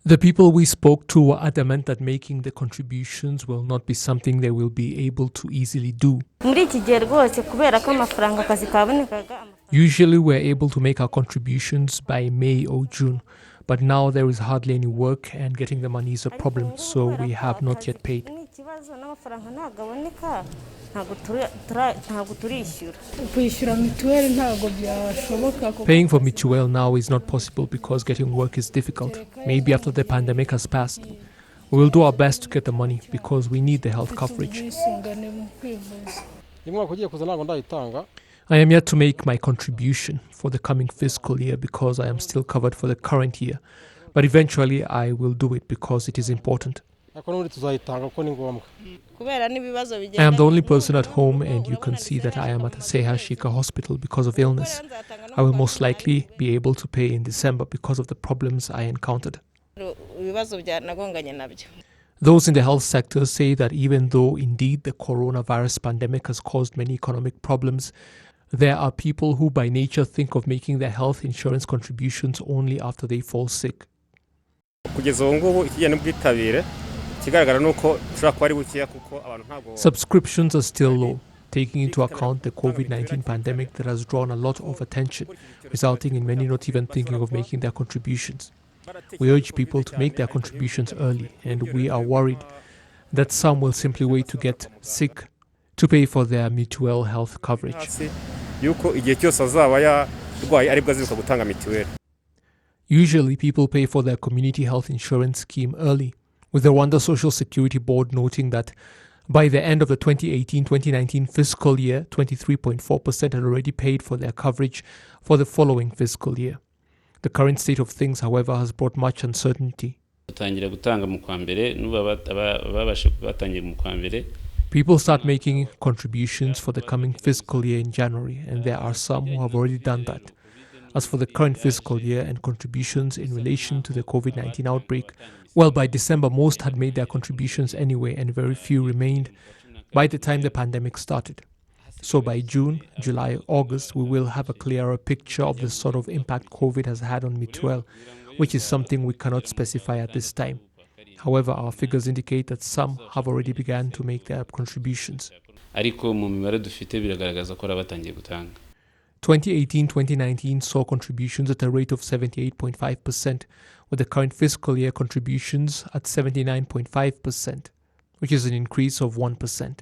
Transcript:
The people we spoke to were adamant that making the contributions will not be something they will be able to easily do. Usually we're able to make our contributions by May or June, but now there is hardly any work and getting the money is a problem, so we have not yet paid. Paying for Mituel now is not possible because getting work is difficult. Maybe after the pandemic has passed. We will do our best to get the money because we need the health coverage. I am yet to make my contribution for the coming fiscal year because I am still covered for the current year. But eventually I will do it because it is important. I am the only person at home, and you can see that I am at a Sehashika hospital because of illness. I will most likely be able to pay in December because of the problems I encountered. Those in the health sector say that even though indeed the coronavirus pandemic has caused many economic problems, there are people who by nature think of making their health insurance contributions only after they fall sick. Subscriptions are still low, taking into account the COVID-19 pandemic that has drawn a lot of attention, resulting in many not even thinking of making their contributions. We urge people to make their contributions early, and we are worried that some will simply wait to get sick to pay for their mutual health coverage. Usually, people pay for their community health insurance scheme early, with the Rwanda Social Security Board noting that by the end of the 2018-2019 fiscal year, 23.4% had already paid for their coverage for the following fiscal year. The current state of things, however, has brought much uncertainty. People start making contributions for the coming fiscal year in January, and there are some who have already done that. As for the current fiscal year and contributions in relation to the COVID-19 outbreak, well, by December, most had made their contributions anyway, and very few remained by the time the pandemic started. So by June, July, August, we will have a clearer picture of the sort of impact COVID has had on Mituel, which is something we cannot specify at this time. However, our figures indicate that some have already begun to make their contributions. 2018-2019 saw contributions at a rate of 78.5%, with the current fiscal year contributions at 79.5%, which is an increase of 1%.